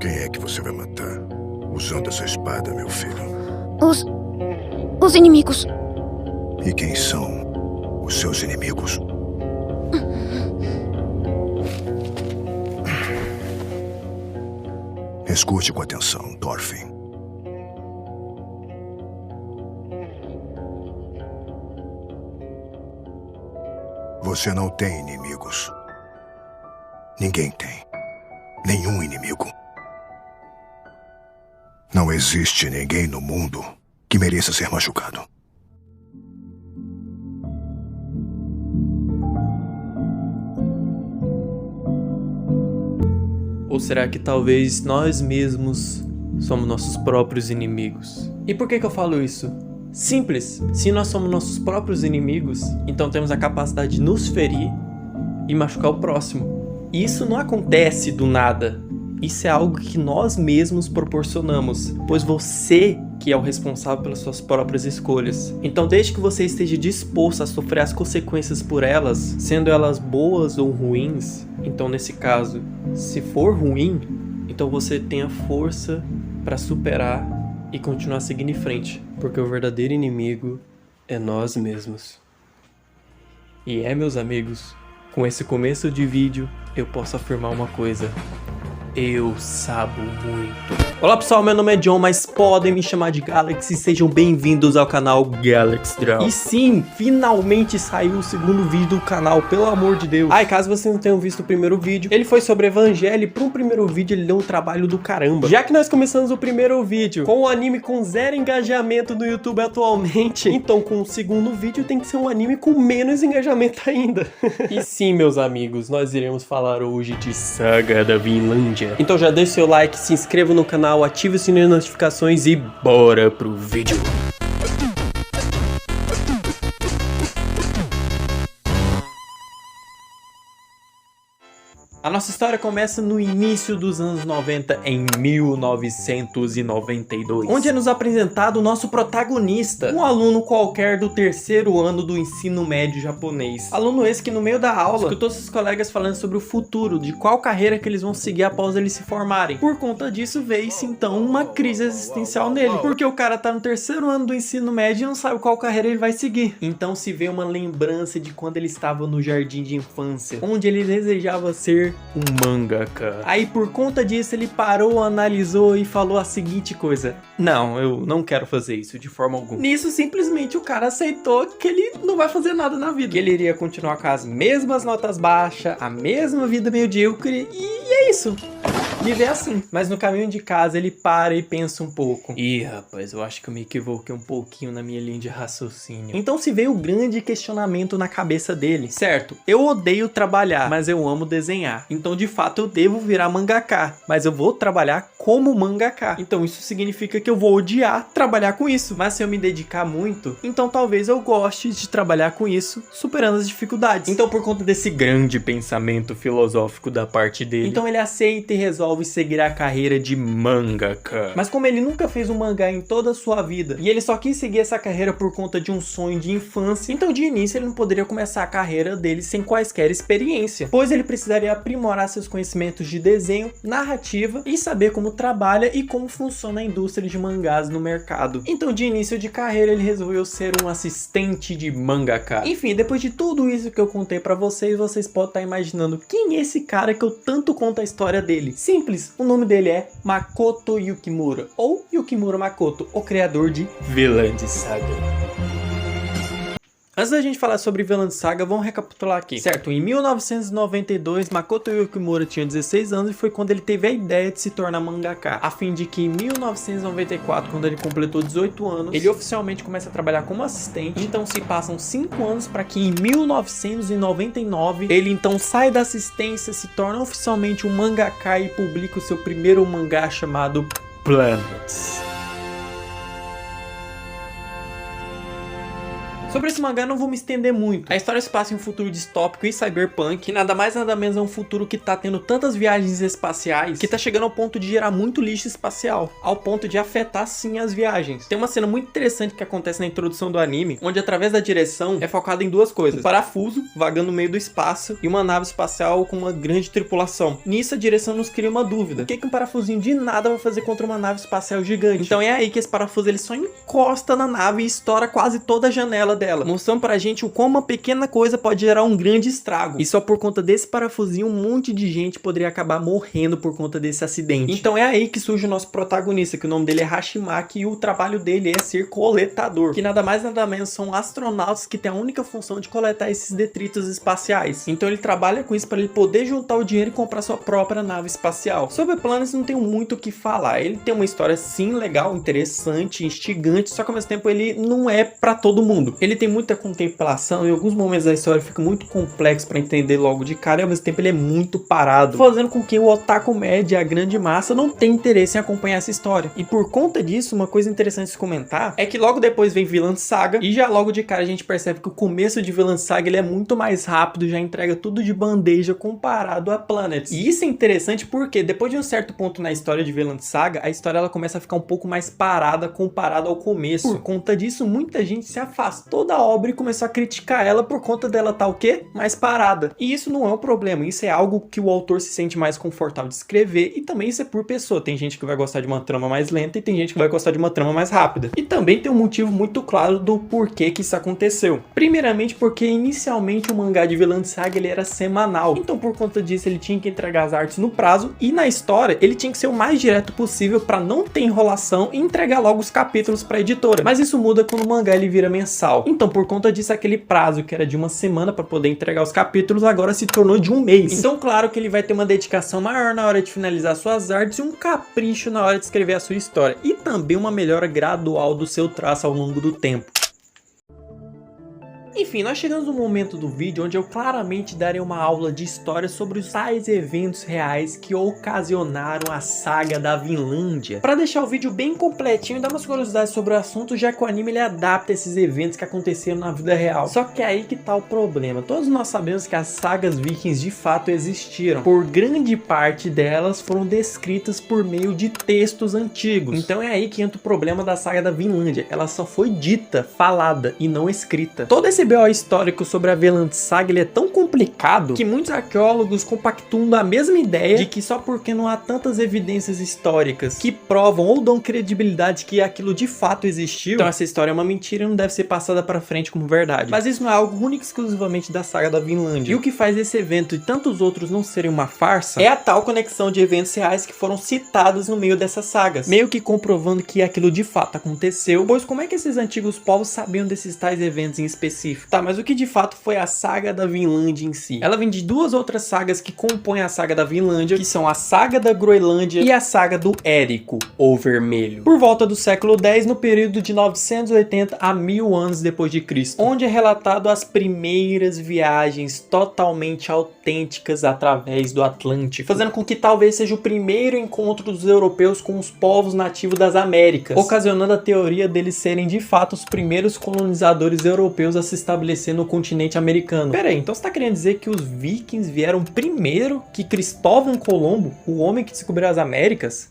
Quem é que você vai matar usando essa espada, meu filho? Os inimigos. E quem são os seus inimigos? Escute com atenção, Thorfinn. Você não tem inimigos. Ninguém tem. Nenhum inimigo. Não existe ninguém no mundo que mereça ser machucado. Ou será que talvez nós mesmos somos nossos próprios inimigos? E por que eu falo isso? Simples, se nós somos nossos próprios inimigos, então temos a capacidade de nos ferir e machucar o próximo. E isso não acontece do nada. Isso é algo que nós mesmos proporcionamos, pois você que é o responsável pelas suas próprias escolhas. Então, desde que você esteja disposto a sofrer as consequências por elas, sendo elas boas ou ruins, então nesse caso, se for ruim, então você tem a força para superar e continuar seguindo em frente, porque o verdadeiro inimigo é nós mesmos. E meus amigos, com esse começo de vídeo, eu posso afirmar uma coisa: eu sabo muito. Olá pessoal, meu nome é John, mas podem me chamar de Galaxy. Sejam bem-vindos ao canal Galaxy Draw. E sim, finalmente saiu o segundo vídeo do canal, pelo amor de Deus. E caso vocês não tenham visto o primeiro vídeo, ele foi sobre Evangelho, e para um primeiro vídeo ele deu um trabalho do caramba. Já que nós começamos o primeiro vídeo com um anime com 0 engajamento no YouTube atualmente, então com o segundo vídeo tem que ser um anime com menos engajamento ainda. E sim, meus amigos, nós iremos falar hoje de Saga da Vinlândia. Então já deixe seu like, se inscreva no canal, ative o sininho de notificações e bora pro vídeo. A nossa história começa no início dos anos 90, em 1992, onde é nos apresentado o nosso protagonista, um aluno qualquer do 3º ano do ensino médio japonês. Aluno esse que no meio da aula escutou seus colegas falando sobre o futuro, de qual carreira que eles vão seguir após eles se formarem. Por conta disso veio-se então uma crise existencial nele, porque o cara tá no 3º ano do ensino médio e não sabe qual carreira ele vai seguir. Então se vê uma lembrança de quando ele estava no jardim de infância, onde ele desejava ser um mangaka. Aí por conta disso ele parou, analisou e falou a seguinte coisa: não, eu não quero fazer isso de forma alguma. Nisso simplesmente o cara aceitou que ele não vai fazer nada na vida, que ele iria continuar com as mesmas notas baixas, a mesma vida medíocre, e é isso. Viver assim. Mas no caminho de casa ele para e pensa um pouco: ih, rapaz, eu acho que eu me equivoquei um pouquinho na minha linha de raciocínio. Então se veio o grande questionamento na cabeça dele. Certo, eu odeio trabalhar, mas eu amo desenhar. Então de fato eu devo virar mangaka, mas eu vou trabalhar como mangaka. Então isso significa que eu vou odiar trabalhar com isso. Mas se eu me dedicar muito, então talvez eu goste de trabalhar com isso, superando as dificuldades. Então por conta desse grande pensamento filosófico da parte dele, então ele aceita e resolve seguir a carreira de mangaka. Mas como ele nunca fez um mangá em toda a sua vida, e ele só quis seguir essa carreira por conta de um sonho de infância, então de início ele não poderia começar a carreira dele sem quaisquer experiência, pois ele precisaria aprimorar seus conhecimentos de desenho, narrativa e saber como trabalha e como funciona a indústria de mangás no mercado. Então de início de carreira ele resolveu ser um assistente de mangaka. Enfim, depois de tudo isso que eu contei pra vocês, vocês podem estar imaginando quem é esse cara que eu tanto conto a história dele. Simples, o nome dele é Makoto Yukimura, ou Yukimura Makoto, o criador de Vinland Saga. Antes da gente falar sobre Vinland Saga, vamos recapitular aqui. Certo, em 1992, Makoto Yukimura tinha 16 anos e foi quando ele teve a ideia de se tornar mangaka, a fim de que em 1994, quando ele completou 18 anos, ele oficialmente começa a trabalhar como assistente. Então se passam 5 anos para que em 1999, ele então sai da assistência, se torna oficialmente um mangaka e publica o seu primeiro mangá chamado Planets. Sobre esse mangá não vou me estender muito. A história se passa em um futuro distópico e cyberpunk, que nada mais nada menos é um futuro que tá tendo tantas viagens espaciais, que tá chegando ao ponto de gerar muito lixo espacial, ao ponto de afetar sim as viagens. Tem uma cena muito interessante que acontece na introdução do anime, onde através da direção é focado em duas coisas: um parafuso vagando no meio do espaço e uma nave espacial com uma grande tripulação. Nisso a direção nos cria uma dúvida: o que um parafusinho de nada vai fazer contra uma nave espacial gigante? Então é aí que esse parafuso ele só encosta na nave e estoura quase toda a janela dela, mostrando pra gente o como uma pequena coisa pode gerar um grande estrago. E só por conta desse parafusinho um monte de gente poderia acabar morrendo por conta desse acidente. Então é aí que surge o nosso protagonista, que o nome dele é Hashimaki, e o trabalho dele é ser coletador, que nada mais nada menos são astronautas que têm a única função de coletar esses detritos espaciais. Então ele trabalha com isso para ele poder juntar o dinheiro e comprar sua própria nave espacial. Sobre Planet não tenho muito o que falar. Ele tem uma história sim legal, interessante, instigante, só que ao mesmo tempo ele não é para todo mundo. Ele tem muita contemplação e em alguns momentos da história fica muito complexo para entender logo de cara, e ao mesmo tempo ele é muito parado, fazendo com que o otaku médio, a grande massa, não tenha interesse em acompanhar essa história. E por conta disso, uma coisa interessante de se comentar é que logo depois vem Vinland Saga, e já logo de cara a gente percebe que o começo de Vinland Saga ele é muito mais rápido, já entrega tudo de bandeja comparado a Planet. E isso é interessante porque depois de um certo ponto na história de Vinland Saga, a história ela começa a ficar um pouco mais parada comparado ao começo. Por conta disso, muita gente se afastou da obra e começou a criticar ela por conta dela tá o quê? Mais parada. E isso não é um problema, isso é algo que o autor se sente mais confortável de escrever, e também isso é por pessoa. Tem gente que vai gostar de uma trama mais lenta e tem gente que vai gostar de uma trama mais rápida. E também tem um motivo muito claro do porquê que isso aconteceu. Primeiramente porque inicialmente o mangá de Vinland Saga ele era semanal, então por conta disso ele tinha que entregar as artes no prazo, e na história ele tinha que ser o mais direto possível para não ter enrolação e entregar logo os capítulos para a editora. Mas isso muda quando o mangá ele vira mensal. Então por conta disso aquele prazo que era de uma semana para poder entregar os capítulos agora se tornou de um mês. Então claro que ele vai ter uma dedicação maior na hora de finalizar suas artes e um capricho na hora de escrever a sua história, e também uma melhora gradual do seu traço ao longo do tempo. Enfim, nós chegamos no momento do vídeo onde eu claramente darei uma aula de história sobre os tais eventos reais que ocasionaram a saga da Vinlândia. Para deixar o vídeo bem completinho e dar umas curiosidades sobre o assunto, já que o anime ele adapta esses eventos que aconteceram na vida real. Só que é aí que tá o problema. Todos nós sabemos que as sagas vikings de fato existiram. Por grande parte delas foram descritas por meio de textos antigos. Então é aí que entra o problema da saga da Vinlândia. Ela só foi dita, falada e não escrita. Todo esse BO histórico sobre a Vinland Saga ele é tão complicado que muitos arqueólogos compactuam da mesma ideia de que só porque não há tantas evidências históricas que provam ou dão credibilidade que aquilo de fato existiu, então essa história é uma mentira e não deve ser passada para frente como verdade. Mas isso não é algo único exclusivamente da saga da Vinlândia. E o que faz esse evento e tantos outros não serem uma farsa é a tal conexão de eventos reais que foram citados no meio dessas sagas, meio que comprovando que aquilo de fato aconteceu, pois como é que esses antigos povos sabiam desses tais eventos em específico? Tá, mas o que de fato foi a saga da Vinlândia em si? Ela vem de duas outras sagas que compõem a saga da Vinlândia, que são a saga da Groenlândia e a saga do Érico, ou Vermelho. Por volta do século X, no período de 980 a 1000 anos depois de Cristo, onde é relatado as primeiras viagens totalmente autênticas através do Atlântico, fazendo com que talvez seja o primeiro encontro dos europeus com os povos nativos das Américas, ocasionando a teoria deles serem de fato os primeiros colonizadores europeus a se estabelecer no continente americano. Pera aí, então você tá querendo dizer que os vikings vieram primeiro que Cristóvão Colombo, o homem que descobriu as Américas?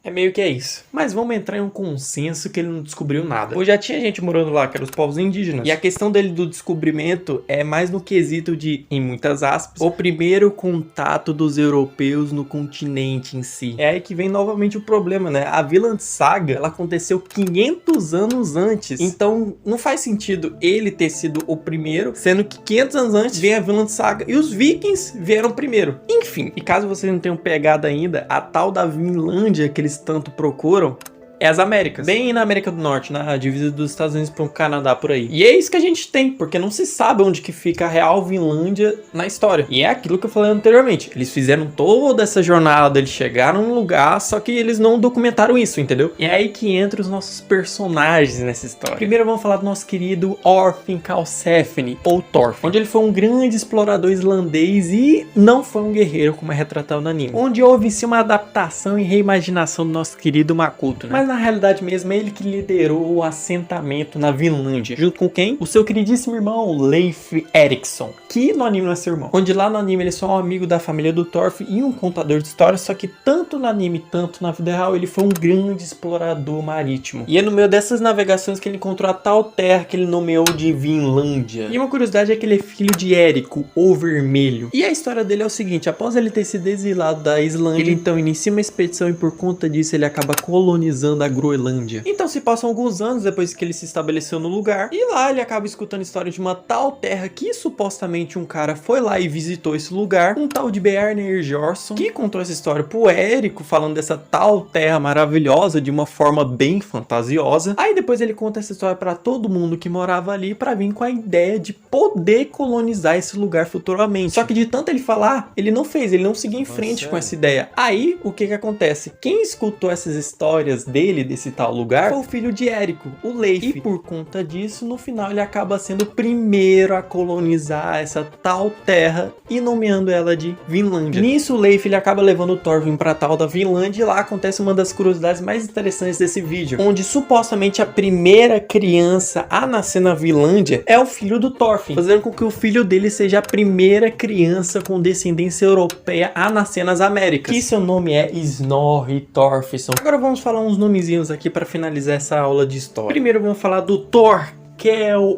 É meio que é isso. Mas vamos entrar em um consenso que ele não descobriu nada. Pois já tinha gente morando lá, que eram os povos indígenas. E a questão dele do descobrimento é mais no quesito de, em muitas aspas, o primeiro contato dos europeus no continente em si. É aí que vem novamente o problema, né? A Vinland Saga, ela aconteceu 500 anos antes. Então, não faz sentido ele ter sido o primeiro, sendo que 500 anos antes vem a Vinland Saga e os vikings vieram primeiro. Enfim, e caso vocês não tenham pegado ainda, a tal da Vinlândia que eles tanto procuram é as Américas, bem na América do Norte, na divisa dos Estados Unidos para o Canadá, por aí. E é isso que a gente tem, porque não se sabe onde que fica a real Vinlândia na história. E é aquilo que eu falei anteriormente, eles fizeram toda essa jornada, eles chegaram num lugar, só que eles não documentaram isso, entendeu? E é aí que entram os nossos personagens nessa história. Primeiro vamos falar do nosso querido Orfinn Karlsefni, ou Thorfinn, onde ele foi um grande explorador islandês e não foi um guerreiro, como é retratado no anime. Onde houve sim uma adaptação e reimaginação do nosso querido Makoto, né? Mas na realidade mesmo, é ele que liderou o assentamento na Vinlândia. Junto com quem? O seu queridíssimo irmão, Leif Erikson. Que no anime não é seu irmão. Onde lá no anime ele é só um amigo da família do Thorfinn e um contador de histórias. Só que tanto no anime, tanto na vida real, ele foi um grande explorador marítimo. E é no meio dessas navegações que ele encontrou a tal terra que ele nomeou de Vinlândia. E uma curiosidade é que ele é filho de Érico, o Vermelho. E a história dele é o seguinte: após ele ter sido exilado da Islândia, ele então inicia uma expedição e por conta disso ele acaba colonizando a Groenlândia. Então se passam alguns anos depois que ele se estabeleceu no lugar, e lá ele acaba escutando a história de uma tal terra que supostamente um cara foi lá e visitou esse lugar, um tal de Bjarne Jorsson, que contou essa história pro Érico, falando dessa tal terra maravilhosa de uma forma bem fantasiosa. Aí depois ele conta essa história pra todo mundo que morava ali, pra vir com a ideia de poder colonizar esse lugar futuramente. Só que de tanto ele falar, ele não fez, ele não seguiu em frente com essa ideia. Aí, o que acontece? Quem escutou essas histórias dele, desse tal lugar, foi o filho de Érico, o Leif. E por conta disso, no final ele acaba sendo o primeiro a colonizar essa tal terra e nomeando ela de Vinlândia. Nisso, o Leif ele acaba levando o Thorfinn pra tal da Vinlândia e lá acontece uma das curiosidades mais interessantes desse vídeo, onde supostamente a primeira criança a nascer na Vinlândia é o filho do Thorfinn, fazendo com que o filho dele seja a primeira criança com descendência europeia a nascer nas Américas, que seu nome é Snorri Thorfisson. Agora vamos falar uns nomezinhos aqui para finalizar essa aula de história. Primeiro vamos falar do Thorkel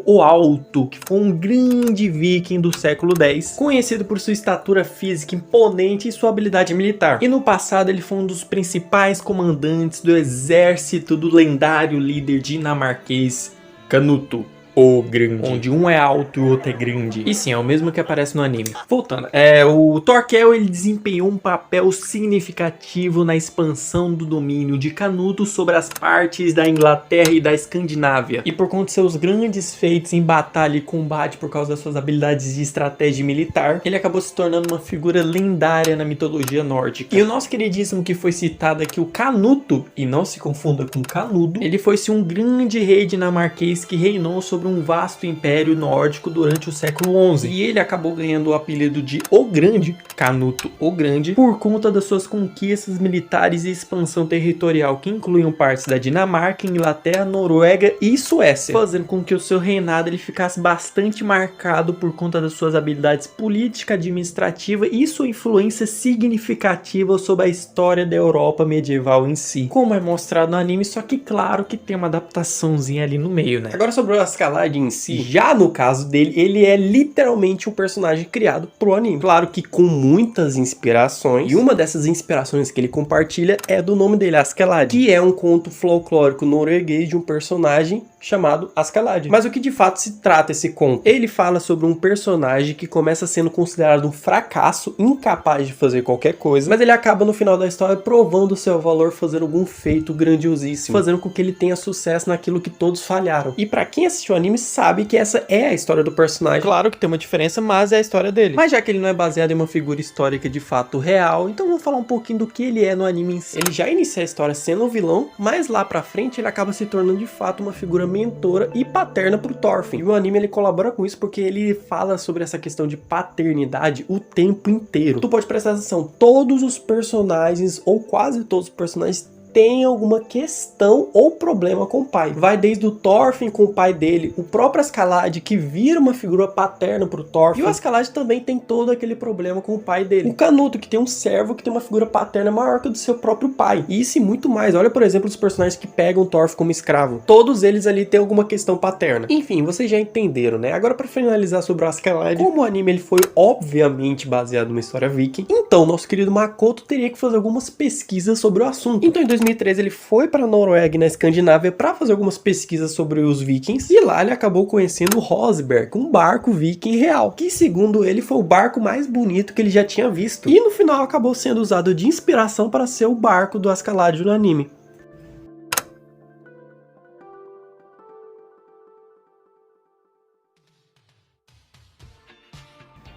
o Alto, que foi um grande viking do século X, conhecido por sua estatura física imponente e sua habilidade militar. E no passado ele foi um dos principais comandantes do exército do lendário líder dinamarquês Canuto o Grande, onde um é alto e o outro é grande. E sim, é o mesmo que aparece no anime. Voltando, o Thorkel ele desempenhou um papel significativo na expansão do domínio de Canuto sobre as partes da Inglaterra e da Escandinávia. E por conta de seus grandes feitos em batalha e combate, por causa das suas habilidades de estratégia militar, ele acabou se tornando uma figura lendária na mitologia nórdica. E o nosso queridíssimo que foi citado aqui, o Canuto, e não se confunda com Canudo, ele foi-se um grande rei dinamarquês que reinou sobre um vasto império nórdico durante o século XI. E ele acabou ganhando o apelido de O Grande, Canuto o Grande, por conta das suas conquistas militares e expansão territorial, que incluíam partes da Dinamarca, Inglaterra, Noruega e Suécia, fazendo com que o seu reinado ele ficasse bastante marcado por conta das suas habilidades política, administrativa e sua influência significativa sobre a história da Europa medieval em si, como é mostrado no anime, só que claro que tem uma adaptaçãozinha ali no meio, né? Agora sobre o Askeladd em si, já no caso dele, ele é literalmente um personagem criado pro anime. Claro que com muitas inspirações, e uma dessas inspirações que ele compartilha é do nome dele, Askeladd, que é um conto folclórico norueguês de um personagem chamado Askeladd. Mas o que de fato se trata esse conto? Ele fala sobre um personagem que começa sendo considerado um fracasso, incapaz de fazer qualquer coisa, mas ele acaba no final da história provando o seu valor, fazendo algum feito grandiosíssimo, fazendo com que ele tenha sucesso naquilo que todos falharam. E pra quem assistiu o anime sabe que essa é a história do personagem. Claro que tem uma diferença, mas é a história dele. Mas já que ele não é baseado em uma figura histórica de fato real, então vamos falar um pouquinho do que ele é no anime em si. Ele já inicia a história sendo um vilão, mas lá pra frente ele acaba se tornando de fato uma figura mentora e paterna pro Thorfinn. E o anime ele colabora com isso porque ele fala sobre essa questão de paternidade o tempo inteiro. Tu pode prestar atenção, todos os personagens, ou quase todos os personagens, tem alguma questão ou problema com o pai. Vai desde o Thorfinn com o pai dele, o próprio Askeladd que vira uma figura paterna pro Thorfinn, e o Askeladd também tem todo aquele problema com o pai dele. O Canuto que tem um servo que tem uma figura paterna maior que a do seu próprio pai. E isso e muito mais. Olha, por exemplo, os personagens que pegam o Thorfinn como escravo. Todos eles ali têm alguma questão paterna. Enfim, vocês já entenderam, né? Agora pra finalizar sobre o Askeladd, como o anime ele foi obviamente baseado numa história viking, então nosso querido Makoto teria que fazer algumas pesquisas sobre o assunto. Então em 2013 ele foi para Noruega e na Escandinávia para fazer algumas pesquisas sobre os vikings, e lá ele acabou conhecendo o Rosberg, um barco viking real, que segundo ele foi o barco mais bonito que ele já tinha visto, e no final acabou sendo usado de inspiração para ser o barco do Askeladd no anime.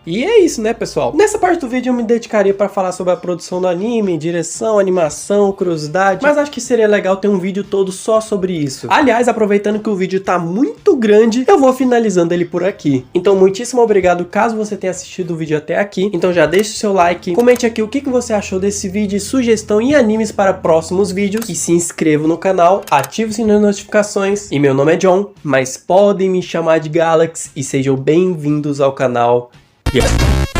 E é isso, né, pessoal? Nessa parte do vídeo eu me dedicaria para falar sobre a produção do anime, direção, animação, curiosidade, mas acho que seria legal ter um vídeo todo só sobre isso. Aliás, aproveitando que o vídeo tá muito grande, eu vou finalizando ele por aqui. Então, muitíssimo obrigado caso você tenha assistido o vídeo até aqui. Então já deixe o seu like, comente aqui o que você achou desse vídeo, sugestão e animes para próximos vídeos. E se inscreva no canal, ative o sininho de notificações. E meu nome é John, mas podem me chamar de Galaxy e sejam bem-vindos ao canal. Yeah.